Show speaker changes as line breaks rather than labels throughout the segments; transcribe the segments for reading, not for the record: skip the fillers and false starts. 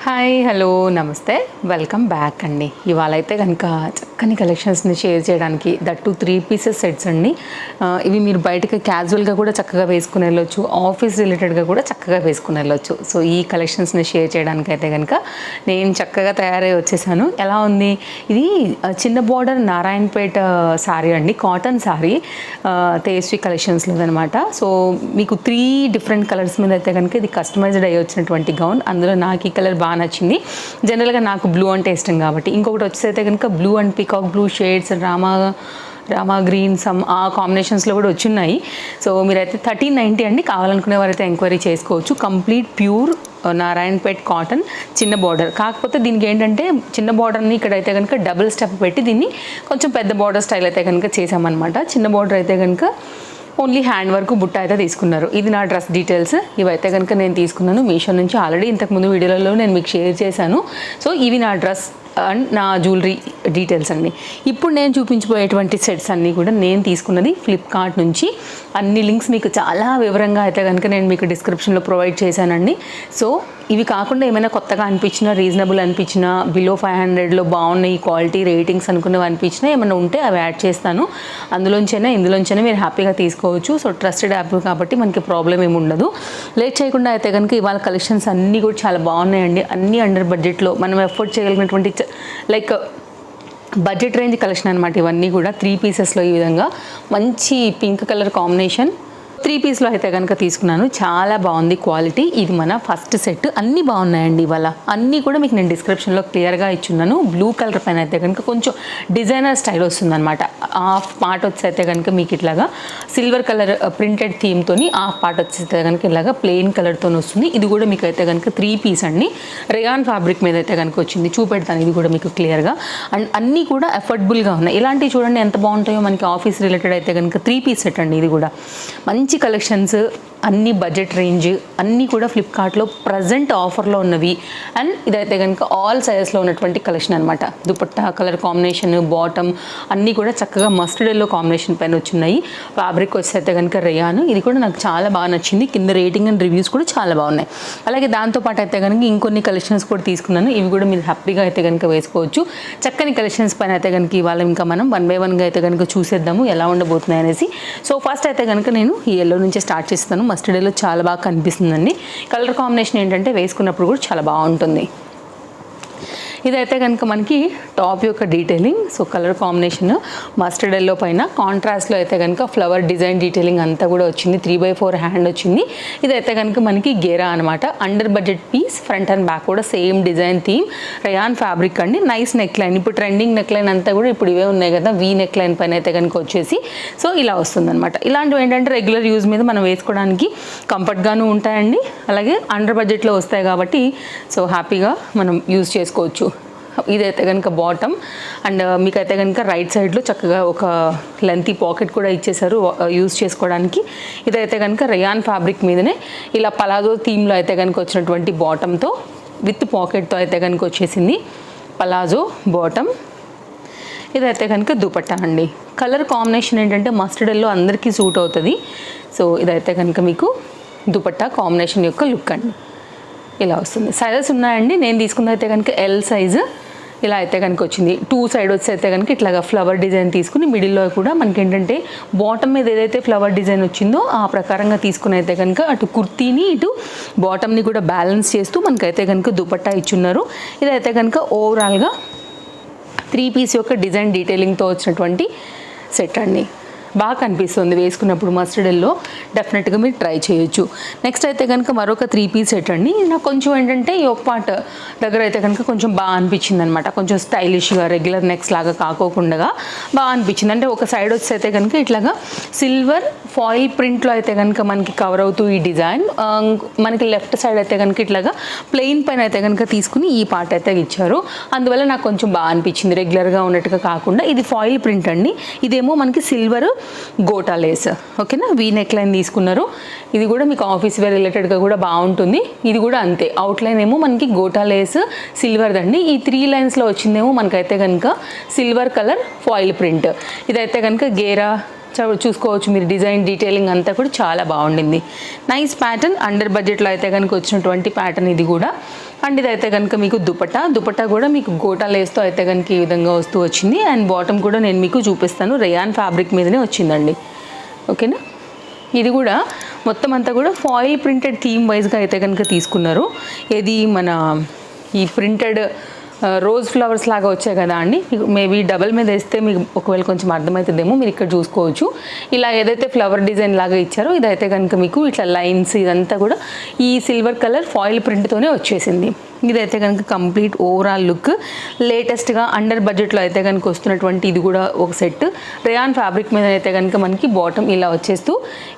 Hi hello నమస్తే welcome back అండి. ఇవాళ అయితే కనుక చక్కని కలెక్షన్స్ని షేర్ చేయడానికి దట్టు 3 పీసెస్ సెట్స్ అండి. ఇవి మీరు బయటకి క్యాజువల్గా కూడా చక్కగా వేసుకుని వెళ్ళొచ్చు, ఆఫీస్ రిలేటెడ్గా కూడా చక్కగా వేసుకుని వెళ్ళొచ్చు. సో ఈ కలెక్షన్స్ని షేర్ చేయడానికి అయితే కనుక నేను చక్కగా తయారై వచ్చేసాను. ఎలా ఉంది ఇది? చిన్న బార్డర్ నారాయణపేట శారీ అండి, కాటన్ శారీ, తేజస్వి కలెక్షన్స్లో అనమాట. సో మీకు 3 డిఫరెంట్ కలర్స్ మీద అయితే కనుక ఇది కస్టమైజ్డ్ అయ్యి వచ్చినటువంటి గౌన్. అందులో నాకు ఈ కలర్ బాగా నచ్చింది. జనరల్గా నాకు బ్లూ అంటే ఇష్టం కాబట్టి. ఇంకొకటి వచ్చేసైతే కనుక blue and peacock blue shades, Rama green some ఆ కాంబినేషన్స్లో కూడా వచ్చున్నాయి. సో మీరైతే 1390 అండి. కావాలనుకునే వారైతే ఎంక్వైరీ చేసుకోవచ్చు. కంప్లీట్ ప్యూర్ నారాయణపేట్ కాటన్, చిన్న బార్డర్. కాకపోతే దీనికి ఏంటంటే చిన్న బార్డర్ని ఇక్కడైతే కనుక డబుల్ స్టెప్ పెట్టి దీన్ని కొంచెం పెద్ద బార్డర్ స్టైల్ అయితే కనుక చేసామన్నమాట. చిన్న బార్డర్ అయితే కనుక ఓన్లీ హ్యాండ్ వర్క్ బుట్ట అయితే తీసుకున్నారు. ఇది నా డ్రెస్ డీటెయిల్స్. ఇవైతే కనుక నేను తీసుకున్నాను మీషో నుంచి. ఆల్రెడీ ఇంతకుముందు వీడియోలలో నేను మీకు షేర్ చేశాను. సో ఇవి నా డ్రెస్ అండ్ నా జ్యువెలరీ డీటెయిల్స్ అండి. ఇప్పుడు నేను చూపించబోయేటువంటి సెట్స్ అన్నీ కూడా నేను తీసుకున్నది ఫ్లిప్కార్ట్ నుంచి. అన్ని లింక్స్ మీకు చాలా వివరంగా అయితే కనుక నేను మీకు డిస్క్రిప్షన్లో ప్రొవైడ్ చేశానండి. సో ఇవి కాకుండా ఏమైనా కొత్తగా అనిపించినా, రీజనబుల్ అనిపించినా, బిలో 500లో బాగున్నాయి క్వాలిటీ రేటింగ్స్ అనుకున్నవి అనిపించినా ఏమైనా ఉంటే అవి యాడ్ చేస్తాను. అందులోంచైనా ఇందులోంచైనా మీరు హ్యాపీగా తీసుకోవచ్చు. సో ట్రస్టెడ్ యాప్ కాబట్టి మనకి ప్రాబ్లం ఏమి ఉండదు. లేట్ చేయకుండా అయితే కనుక ఇవాళ కలెక్షన్స్ అన్నీ కూడా చాలా బాగున్నాయండి. అన్నీ అండర్ బడ్జెట్లో మనం ఎఫోర్డ్ చేయగలిగినటువంటి లైక్ బడ్జెట్ రేంజ్ కలెక్షన్ అనమాట. ఇవన్నీ కూడా 3 పీసెస్లో ఈ విధంగా మంచి పింక్ కలర్ కాంబినేషన్ 3 పీస్లో అయితే కనుక తీసుకున్నాను. చాలా బాగుంది క్వాలిటీ. ఇది మన ఫస్ట్ సెట్. అన్నీ బాగున్నాయండి ఇవాళ. అన్నీ కూడా మీకు నేను డిస్క్రిప్షన్లో క్లియర్గా ఇచ్చున్నాను. బ్లూ కలర్ పైన అయితే కనుక కొంచెం డిజైనర్ స్టైల్ వస్తుందన్నమాట. హాఫ్ పార్ట్ వచ్చేస్తే కనుక మీకు ఇట్లాగా సిల్వర్ కలర్ ప్రింటెడ్ థీమ్తోని, హాఫ్ పార్ట్ వచ్చేస్తే కనుక ఇలాగా ప్లెయిన్ కలర్తో వస్తుంది. ఇది కూడా మీకు అయితే కనుక 3 పీస్ అండి. రేయాన్ ఫ్యాబ్రిక్ మీద అయితే కనుక వచ్చింది. చూపెడతాను ఇది కూడా మీకు క్లియర్గా. అండ్ అన్నీ కూడా అఫోర్డబుల్గా ఉన్నాయి. ఇలాంటివి చూడండి ఎంత బాగుంటాయో మనకి ఆఫీస్ రిలేటెడ్ అయితే కనుక 3 పీస్ సెట్ అండి. ఇది కూడా మంచి కలెక్షన్స్, అన్ని బడ్జెట్ రేంజ్, అన్నీ కూడా ఫ్లిప్కార్ట్లో ప్రజెంట్ ఆఫర్లో ఉన్నవి. అండ్ ఇదైతే కనుక ఆల్ సైజెస్లో ఉన్నటువంటి కలెక్షన్ అనమాట. దుపట్టా కలర్ కాంబినేషన్, బాటమ్ అన్నీ కూడా చక్కగా మస్టర్డ్ ఎల్లో కాంబినేషన్ పైన వచ్చున్నాయి. ఫ్యాబ్రిక్ వచ్చేస్తే కనుక రేయాన్. ఇది కూడా నాకు చాలా బాగా నచ్చింది. కింద రేటింగ్ అండ్ రివ్యూస్ కూడా చాలా బాగున్నాయి. అలాగే దాంతోపాటు అయితే కనుక ఇంకొన్ని కలెక్షన్స్ కూడా తీసుకున్నాను. ఇవి కూడా మీరు హ్యాపీగా అయితే కనుక వేసుకోవచ్చు. చక్కని కలెక్షన్స్ పైన అయితే కనుక ఇవాళ ఇంకా మనం 1 by 1గా అయితే కనుక చూసేద్దాము ఎలా ఉండబోతున్నాయి అనేసి. సో ఫస్ట్ అయితే కనుక నేను ఈ ఎల్లో నుంచి స్టార్ట్ చేస్తాను. మస్టర్డ్ ఎల్లో చాలా బాగా కనిపిస్తుందండి. కలర్ కాంబినేషన్ ఏంటంటే వేసుకున్నప్పుడు కూడా చాలా బాగుంటుంది. ఇదైతే కనుక మనకి టాప్ యొక్క detailing. So colour combination mustard yellow పైన కాంట్రాస్ట్లో అయితే కనుక ఫ్లవర్ డిజైన్ డీటెయిలింగ్ అంతా కూడా వచ్చింది. 3/4 హ్యాండ్ వచ్చింది. ఇదైతే కనుక మనకి గేరా అనమాట. Under budget piece. Front and back కూడా same design theme. Rayon fabric అండి. Nice neck line. ఇప్పుడు ట్రెండింగ్ నెక్ లైన్ అంతా కూడా ఇప్పుడు ఇవే ఉన్నాయి కదా, వీ నెక్ లైన్ పైన అయితే కనుక వచ్చేసి సో ఇలా వస్తుందన్నమాట. ఇలాంటివి ఏంటంటే రెగ్యులర్ యూజ్ మీద మనం వేసుకోవడానికి కంఫర్ట్గాను ఉంటాయండి. అలాగే అండర్ బడ్జెట్లో వస్తాయి కాబట్టి సో హ్యాపీగా మనం యూజ్ చేసుకోవచ్చు. ఇదైతే కనుక బాటమ్. అండ్ మీకైతే కనుక రైట్ సైడ్లో చక్కగా ఒక లెంతీ పాకెట్ కూడా ఇచ్చేసారు యూజ్ చేసుకోవడానికి. ఇదైతే కనుక రేయాన్ ఫ్యాబ్రిక్ మీదనే ఇలా పలాజో థీమ్లో అయితే కనుక వచ్చినటువంటి బాటమ్తో విత్ పాకెట్తో అయితే కనుక వచ్చేసింది పలాజో బాటమ్. ఇదైతే కనుక దుపట్టా అండి. కలర్ కాంబినేషన్ ఏంటంటే మస్టర్డ్ ఎల్లో అందరికీ సూట్ అవుతుంది. సో ఇదైతే కనుక మీకు దుపట్టా కాంబినేషన్ యొక్క లుక్ అండి. ఇలా వస్తుంది. సైజెస్ ఉన్నాయండి. నేను తీసుకున్న అయితే కనుక ఎల్ సైజు ఇలా అయితే కనుక వచ్చింది. 2 సైడ్ వచ్చి అయితే కనుక ఇట్లాగా ఫ్లవర్ డిజైన్ తీసుకుని మిడిల్లో కూడా మనకి ఏంటంటే బాటమ్ మీద ఏదైతే ఫ్లవర్ డిజైన్ వచ్చిందో ఆ ప్రకారంగా తీసుకుని అయితే కనుక అటు కుర్తీని ఇటు బాటమ్ని కూడా బ్యాలెన్స్ చేస్తూ మనకైతే కనుక దుపట్టా ఇచ్చున్నారు. ఇదైతే కనుక ఓవరాల్గా 3 పీస్ యొక్క డిజైన్ డీటెయిలింగ్తో వచ్చినటువంటి సెట్ అండి. బాగా కనిపిస్తుంది వేసుకున్నప్పుడు మస్టర్డ్ ఎల్లో. డెఫినెట్గా మీరు ట్రై చేయొచ్చు. నెక్స్ట్ అయితే కనుక మరొక 3 పీస్ సెట్ అండి. నాకు కొంచెం ఏంటంటే యోక్ పార్ట్ దగ్గర అయితే కనుక కొంచెం బాగా అనిపించింది అనమాట. కొంచెం స్టైలిష్గా రెగ్యులర్ నెక్స్ లాగా కాకోకుండా బాగా అనిపించింది. అంటే ఒక సైడ్ వచ్చి అయితే కనుక ఇట్లాగా సిల్వర్ ఫాయిల్ ప్రింట్లో అయితే కనుక మనకి కవర్ అవుతూ ఈ డిజైన్, మనకి లెఫ్ట్ సైడ్ అయితే కనుక ఇట్లాగా ప్లెయిన్ పైన అయితే కనుక తీసుకుని ఈ పార్ట్ అయితే ఇచ్చారు. అందువల్ల నాకు కొంచెం బాగా అనిపించింది. రెగ్యులర్గా ఉన్నట్టుగా కాకుండా ఇది ఫాయిల్ ప్రింట్ అండి. ఇదేమో మనకి సిల్వర్ గోటా లేస్. ఓకేనా, వీ నెక్ లైన్ తీసుకున్నారు. ఇది కూడా మీకు ఆఫీస్ వేర్ రిలేటెడ్గా కూడా బాగుంటుంది. ఇది కూడా అంతే. అవుట్లైన్ ఏమో మనకి గోటా లేస్ సిల్వర్దండి. ఈ 3 లైన్స్లో వచ్చిందేమో మనకైతే కనుక సిల్వర్ కలర్ ఫాయిల్ ప్రింట్. ఇదైతే కనుక గేరా చూసుకోవచ్చు మీరు. డిజైన్ డీటెయిలింగ్ అంతా కూడా చాలా బాగుండింది. Nice pattern. అండర్ బడ్జెట్లో అయితే కనుక వచ్చినటువంటి ప్యాటర్న్ ఇది కూడా. అండ్ ఇదైతే కనుక మీకు దుపట్టా కూడా మీకు గోటా లేస్తో అయితే కనుక ఈ విధంగా వస్తూ వచ్చింది. అండ్ బాటమ్ కూడా నేను మీకు చూపిస్తాను, రేయాన్ ఫ్యాబ్రిక్ మీదనే వచ్చిందండి. ఓకేనా, ఇది కూడా మొత్తం అంతా కూడా ఫాయిల్ ప్రింటెడ్ థీమ్ వైజ్గా అయితే కనుక తీసుకున్నారు. ఇది మన ఈ ప్రింటెడ్ రోజ్ ఫ్లవర్స్ లాగా వచ్చాయి కదా అండి, మేబీ డబల్ మీద వేస్తే మీకు ఒకవేళ కొంచెం అర్థమవుతుందేమో, మీరు ఇక్కడ చూసుకోవచ్చు. ఇలా ఏదైతే ఫ్లవర్ డిజైన్ లాగా ఇచ్చారో ఇదైతే కనుక మీకు ఇట్లా లైన్స్ ఇదంతా కూడా ఈ సిల్వర్ కలర్ ఫాయిల్ ప్రింట్తోనే వచ్చేసింది. ఇదైతే కనుక కంప్లీట్ ఓవరాల్ లుక్. లేటెస్ట్గా అండర్ బడ్జెట్లో అయితే కనుక వస్తున్నటువంటి ఇది కూడా ఒక సెట్. రేయాన్ ఫ్యాబ్రిక్ మీద అయితే కనుక మనకి బాటమ్ ఇలా వచ్చేస్తూ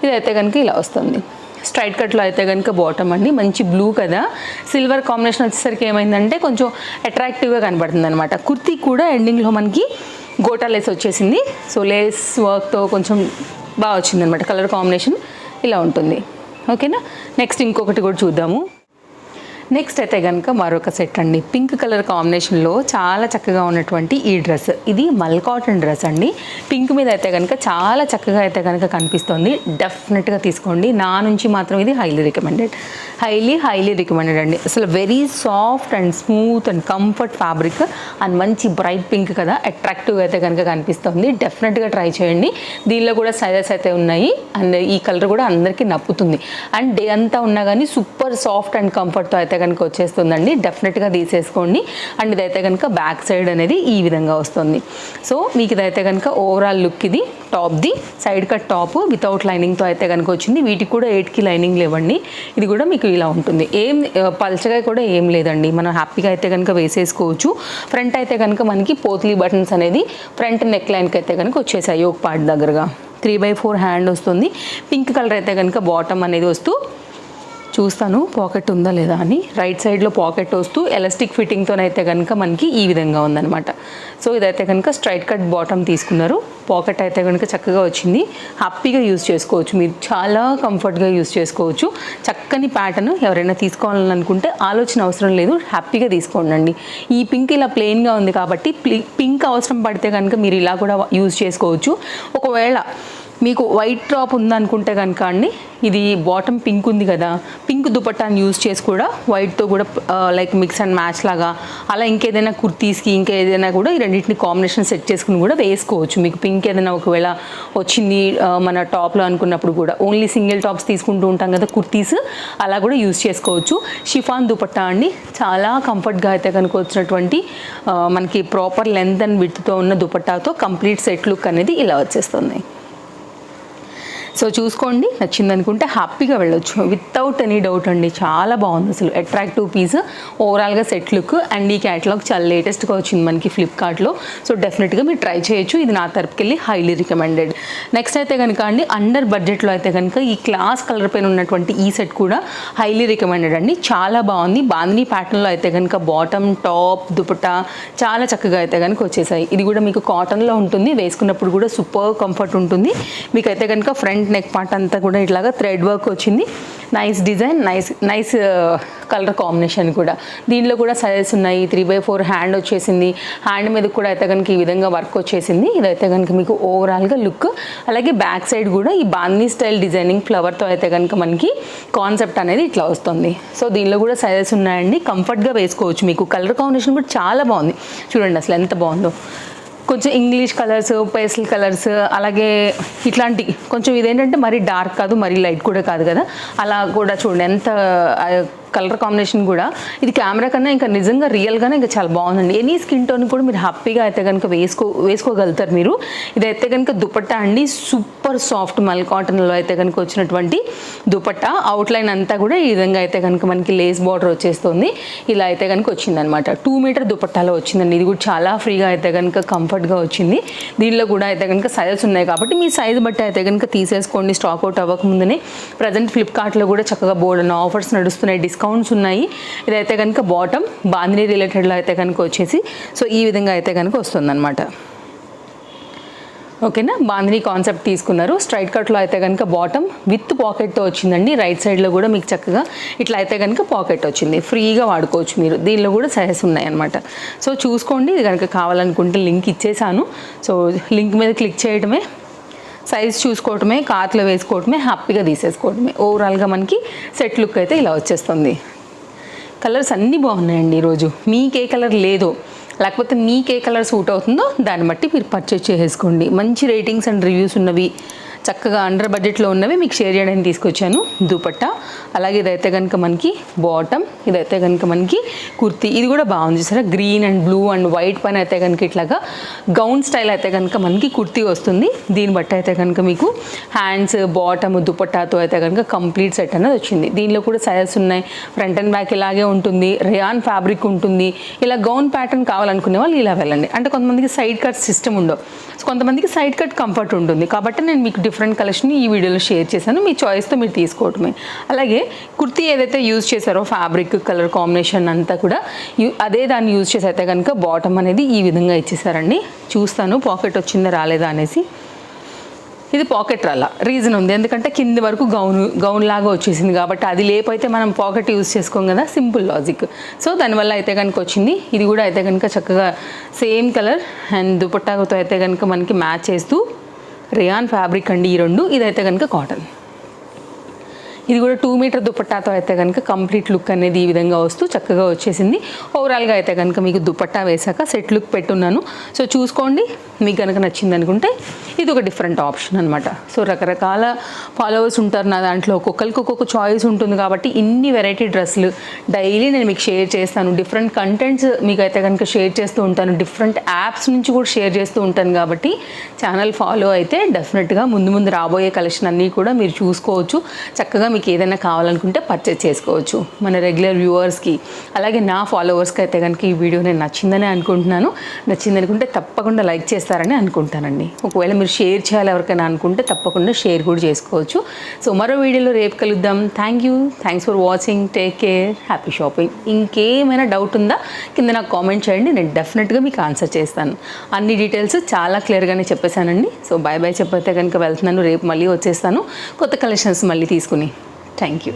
ఇదైతే కనుక ఇలా వస్తుంది. స్ట్రైట్ కట్లో అయితే కనుక బాటమ్ అండి, మంచి బ్లూ కదా, సిల్వర్ కాంబినేషన్ వచ్చేసరికి ఏమైందంటే కొంచెం అట్రాక్టివ్గా కనబడుతుంది అనమాట. కుర్తీ కూడా ఎండింగ్లో మనకి గోటా లేస్ వచ్చేసింది. సో లేస్ వర్క్తో కొంచెం బాగా వచ్చింది అనమాట, కలర్ కాంబినేషన్ ఇలా ఉంటుంది. ఓకేనా, నెక్స్ట్ ఇంకొకటి కూడా చూద్దాము. నెక్స్ట్ అయితే కనుక మరొక సెట్ అండి, పింక్ కలర్ కాంబినేషన్లో చాలా చక్కగా ఉన్నటువంటి ఈ డ్రెస్. ఇది మల్ కాటన్ డ్రెస్ అండి, పింక్ మీద అయితే కనుక చాలా చక్కగా అయితే కనుక కనిపిస్తుంది. డెఫినెట్గా తీసుకోండి, నా నుంచి మాత్రం ఇది హైలీ రికమెండెడ్ అండి. అసలు very soft and smooth and comfort fabric and మంచి బ్రైట్ పింక్ కదా, అట్రాక్టివ్గా అయితే కనుక కనిపిస్తుంది. డెఫినెట్గా ట్రై చేయండి. దీనిలో కూడా సైజెస్ అయితే ఉన్నాయి అండ్ ఈ కలర్ కూడా అందరికీ నప్పుతుంది. అండ్ డే అంతా ఉన్నా కానీ సూపర్ సాఫ్ట్ అండ్ కంఫర్ట్తో అయితే కనుక వచ్చేస్తుందండి. డెఫినెట్గా తీసేసుకోండి. అండ్ ఇదైతే కనుక బ్యాక్ సైడ్ అనేది ఈ విధంగా వస్తుంది. సో మీకు ఇదైతే కనుక ఓవరాల్ లుక్, ఇది టాప్ది సైడ్ కట్ టాప్ వితౌట్ లైనింగ్తో అయితే కనుక వచ్చింది. వీటికి కూడా 8కి లైనింగ్ లేవండి. ఇది కూడా మీకు ఇలా ఉంటుంది, ఏం పల్చగా కూడా ఏం లేదండి, మనం హ్యాపీగా అయితే కనుక వేసేసుకోవచ్చు. ఫ్రంట్ అయితే కనుక మనకి పోత్లీ బటన్స్ అనేది ఫ్రంట్ నెక్ లైన్కి అయితే కనుక వచ్చేసాయి. ఒక పార్ట్ దగ్గరగా 3/4 హ్యాండ్ వస్తుంది. పింక్ కలర్ అయితే కనుక బాటమ్ అనేది వస్తూ, చూస్తాను పాకెట్ ఉందా లేదా అని, రైట్ సైడ్లో పాకెట్ వస్తూ ఎలాస్టిక్ ఫిట్టింగ్తోనైతే కనుక మనకి ఈ విధంగా ఉందన్నమాట. సో ఇదైతే కనుక స్ట్రైట్ కట్ బాటమ్ తీసుకున్నారు. పాకెట్ అయితే కనుక చక్కగా వచ్చింది. హ్యాపీగా యూజ్ చేసుకోవచ్చు, మీరు చాలా కంఫర్ట్గా యూజ్ చేసుకోవచ్చు. చక్కని ప్యాటర్న్, ఎవరైనా తీసుకోవాలని అనుకుంటే ఆలోచన అవసరం లేదు, హ్యాపీగా తీసుకోండి. ఈ పింక్ ఇలా ప్లెయిన్గా ఉంది కాబట్టి పింక్ అవసరం పడితే కనుక మీరు ఇలా కూడా యూజ్ చేసుకోవచ్చు. ఒకవేళ మీకు వైట్ టాప్ ఉందనుకుంటే కనుక అండి, ఇది బాటమ్ పింక్ ఉంది కదా, పింక్ దుపట్టాని యూజ్ చేసి కూడా వైట్తో కూడా లైక్ మిక్స్ అండ్ మ్యాచ్ లాగా అలా ఇంకేదైనా కుర్తీస్కి ఇంకేదైనా కూడా ఈ రెండింటిని కాంబినేషన్ సెట్ చేసుకుని కూడా వేసుకోవచ్చు. మీకు పింక్ ఏదైనా ఒకవేళ వచ్చింది మన టాప్లో అనుకున్నప్పుడు కూడా, ఓన్లీ సింగిల్ టాప్స్ తీసుకుంటూ ఉంటాం కదా కుర్తీస్, అలా కూడా యూజ్ చేసుకోవచ్చు. షిఫాన్ దుపట్టా అండి, చాలా కంఫర్ట్గా అయితే కనుక వచ్చినటువంటి మనకి ప్రాపర్ లెంత్ అండ్ విడ్త్తో ఉన్న దుపట్టాతో కంప్లీట్ సెట్ లుక్ అనేది ఇలా వచ్చేస్తుంది. సో చూసుకోండి, నచ్చింది అనుకుంటే హ్యాపీగా వెళ్ళొచ్చు వితౌట్ ఎనీ డౌట్ అండి. చాలా బాగుంది, అసలు అట్రాక్టివ్ పీస్, ఓవరాల్గా సెట్ లుక్. అండ్ ఈ క్యాటలాగ్ చాలా లేటెస్ట్గా వచ్చింది మనకి ఫ్లిప్కార్ట్లో. సో డెఫినెట్గా మీరు ట్రై చేయొచ్చు, ఇది నా తరపుకెళ్ళి హైలీ రికమెండెడ్. నెక్స్ట్ అయితే కనుక అండి, అండర్ బడ్జెట్లో అయితే కనుక ఈ క్లాస్ కలర్ పైన ఉన్నటువంటి ఈ సెట్ కూడా హైలీ రికమెండెడ్ అండి. చాలా బాగుంది, బాందినీ ప్యాటర్న్లో అయితే కనుక బాటమ్ టాప్ దుపట్టా చాలా చక్కగా అయితే కనుక వచ్చేసాయి. ఇది కూడా మీకు కాటన్లో ఉంటుంది, వేసుకున్నప్పుడు కూడా సూపర్ కంఫర్ట్ ఉంటుంది. మీకు అయితే కనుక ఫ్రంట్ నెక్ పార్ట్ అంతా కూడా ఇట్లాగా థ్రెడ్ వర్క్ వచ్చింది. Nice design, nice colour combination కూడా. దీనిలో కూడా సైజెస్ ఉన్నాయి. 3/4 హ్యాండ్ వచ్చేసింది. హ్యాండ్ మీద కూడా అయితే కనుక ఈ విధంగా వర్క్ వచ్చేసింది. ఇదైతే కనుక మీకు ఓవరాల్గా లుక్. అలాగే బ్యాక్ సైడ్ కూడా ఈ బాందీ స్టైల్ డిజైనింగ్ ఫ్లవర్తో అయితే కనుక మనకి కాన్సెప్ట్ అనేది ఇట్లా వస్తుంది. సో దీనిలో కూడా సైజెస్ ఉన్నాయండి, కంఫర్ట్గా వేసుకోవచ్చు. మీకు కలర్ కాంబినేషన్ కూడా చాలా బాగుంది, చూడండి అసలు ఎంత బాగుందో. కొంచెం ఇంగ్లీష్ కలర్స్, పేస్టల్ కలర్స్, అలాగే ఇట్లాంటి కొంచెం ఇదేంటంటే మరీ డార్క్ కాదు, మరీ లైట్ కూడా కాదు కదా, అలా కూడా చూడండి ఎంత కలర్ కాంబినేషన్ కూడా. ఇది కెమెరా కన్నా ఇంకా నిజంగా రియల్గానే ఇంకా చాలా బాగుందండి. ఎనీ స్కిన్ టోన్ కూడా మీరు హ్యాపీగా అయితే కనుక వేసుకోగలుగుతారు మీరు. ఇదైతే కనుక దుపట్టా అండి, సూపర్ సాఫ్ట్ మల్ కాటన్లో అయితే కనుక వచ్చినటువంటి దుపట్టా. అవుట్లైన్ అంతా కూడా ఈ విధంగా అయితే కనుక మనకి లేస్ బార్డర్ వచ్చేస్తుంది. ఇలా అయితే కనుక వచ్చిందనమాట. 2 మీటర్ దుపట్టాలో వచ్చిందండి. ఇది కూడా చాలా ఫ్రీగా అయితే కనుక కంఫర్ట్గా వచ్చింది. దీనిలో కూడా అయితే కనుక సైజెస్ ఉన్నాయి కాబట్టి మీ సైజు బట్టి అయితే కనుక తీసేసుకోండి, స్టాక్ అవుట్ అవ్వకముందునే. ప్రజెంట్ ఫ్లిప్కార్ట్లో కూడా చక్కగా బోర్డు ఆఫర్స్ నడుస్తున్నాయి, డిస్కౌంట్స్ ఉన్నాయి. ఇదైతే కనుక బాటమ్ బాందినీ రిలేటెడ్లో అయితే కనుక వచ్చేసి సో ఈ విధంగా అయితే కనుక వస్తుందన్నమాట. ఓకేనా, బాందినీ కాన్సెప్ట్ తీసుకున్నారు. స్ట్రైట్ కట్లో అయితే కనుక బాటమ్ విత్ పాకెట్తో వచ్చిందండి. రైట్ సైడ్లో కూడా మీకు చక్కగా ఇట్లా అయితే కనుక పాకెట్ వచ్చింది, ఫ్రీగా వాడుకోవచ్చు మీరు. దీనిలో కూడా సైజెస్ ఉన్నాయన్నమాట. సో చూసుకోండి, ఇది కనుక కావాలనుకుంటే లింక్ ఇచ్చేసాను. సో లింక్ మీద క్లిక్ చేయడమే, సైజ్ చూసుకోవటమే, కార్ట్లో వేసుకోవటమే, హ్యాపీగా తీసేసుకోవటమే. ఓవరాల్గా మనకి సెట్ లుక్ అయితే ఇలా వచ్చేస్తుంది. కలర్స్ అన్నీ బాగున్నాయండి ఈరోజు. మీకు ఏ కలర్ లేదో లేకపోతే మీకు ఏ కలర్ సూట్ అవుతుందో దాన్ని బట్టి మీరు పర్చేజ్ చేసేసుకోండి. మంచి రేటింగ్స్ అండ్ రివ్యూస్ ఉన్నవి, చక్కగా అండర్ బడ్జెట్లో ఉన్నవి మీకు షేర్ చేయడానికి తీసుకొచ్చాను. దుపట్టా, అలాగే ఇదైతే కనుక మనకి బాటమ్, ఇదైతే కనుక మనకి కుర్తీ. ఇది కూడా బాగుంది సరే, green and blue and white పైన అయితే కనుక ఇట్లాగా గౌన్ స్టైల్ అయితే కనుక మనకి కుర్తీ వస్తుంది. దీన్ని బట్టి అయితే కనుక మీకు హ్యాండ్స్, బాటమ్, దుపట్టాతో అయితే కనుక కంప్లీట్ సెట్ అనేది వచ్చింది. దీనిలో కూడా సైజెస్ ఉన్నాయి. ఫ్రంట్ అండ్ బ్యాక్ ఇలాగే ఉంటుంది, రేయాన్ ఫ్యాబ్రిక్ ఉంటుంది. ఇలా గౌన్ ప్యాటర్న్ కావాలనుకునే వాళ్ళు ఇలా వెళ్ళండి. అంటే కొంతమందికి సైడ్ కట్ సిస్టమ్ ఉండవు, కొంతమందికి సైడ్ కట్ కంఫర్ట్ ఉంటుంది. కాబట్టి నేను మీకు డిఫరెంట్ కలెక్షన్ ఈ వీడియోలో షేర్ చేశాను. మీ చాయిస్తో మీరు తీసుకోవటమే. అలాగే కుర్తీ ఏదైతే యూజ్ చేశారో ఫ్యాబ్రిక్ కలర్ కాంబినేషన్ అంతా కూడా అదే దాన్ని యూజ్ చేసి అయితే కనుక బాటమ్ అనేది ఈ విధంగా ఇచ్చేసారండి. చూస్తాను పాకెట్ వచ్చిందా రాలేదా అనేసి. ఇది పాకెట్ రాలా, రీజన్ ఉంది, ఎందుకంటే కింది వరకు గౌన్ లాగా వచ్చేసింది కాబట్టి అది లేపైతే మనం పాకెట్ యూజ్ చేసుకోం కదా, సింపుల్ లాజిక్. సో దానివల్ల అయితే కనుక వచ్చింది. ఇది కూడా అయితే కనుక చక్కగా సేమ్ కలర్ అండ్ దుపట్టాతో అయితే కనుక మనకి మ్యాచ్ చేస్తూ రేయాన్ ఫ్యాబ్రిక్ అండి ఈ రెండు. ఇదైతే కనుక కాటన్. ఇది కూడా 2 మీటర్ దుపట్టాతో అయితే కనుక కంప్లీట్ లుక్ అనేది ఈ విధంగా వస్తూ చక్కగా వచ్చేసింది. ఓవరాల్గా అయితే కనుక మీకు దుపట్టా వేసాక సెట్ లుక్ పెట్టున్నాను. సో చూసుకోండి, మీకు కనుక నచ్చింది అనుకుంటే ఇది ఒక డిఫరెంట్ ఆప్షన్ అనమాట. సో రకరకాల ఫాలోవర్స్ ఉంటారు నా దాంట్లో, ఒక్కొక్కరికి ఒక్కొక్క చాయిస్ ఉంటుంది కాబట్టి ఇన్ని వెరైటీ డ్రెస్సులు డైలీ నేను మీకు షేర్ చేస్తాను. డిఫరెంట్ కంటెంట్స్ మీకు అయితే కనుక షేర్ చేస్తూ ఉంటాను. డిఫరెంట్ యాప్స్ నుంచి కూడా షేర్ చేస్తూ ఉంటాను కాబట్టి ఛానల్ ఫాలో అయితే డెఫినెట్గా ముందు రాబోయే కలెక్షన్ అన్నీ కూడా మీరు చూసుకోవచ్చు. చక్కగా మీకు ఏదైనా కావాలనుకుంటే పర్చేజ్ చేసుకోవచ్చు. మన రెగ్యులర్ వ్యూవర్స్కి అలాగే నా ఫాలోవర్స్కి అయితే కనుక ఈ వీడియో నేను నచ్చిందని అనుకుంటున్నాను. నచ్చింది అనుకుంటే తప్పకుండా లైక్ చేస్తారని అనుకుంటానండి. ఒకవేళ మీరు షేర్ చేయాలి ఎవరికైనా అనుకుంటే తప్పకుండా షేర్ కూడా చేసుకోవచ్చు. సో మరో వీడియోలో రేపు కలుద్దాం. Thanks for watching. Take care, happy shopping. ఇంకేమైనా డౌట్ ఉందా కింద నాకు కామెంట్ చేయండి, నేను డెఫినెట్గా మీకు ఆన్సర్ చేస్తాను. అన్ని డీటెయిల్స్ చాలా క్లియర్గానే చెప్పేశానండి. సో బాయ్ చెప్పైతే కనుక వెళ్తున్నాను. రేపు మళ్ళీ వచ్చేస్తాను కొత్త కలెక్షన్స్ మళ్ళీ తీసుకుని. Thank you.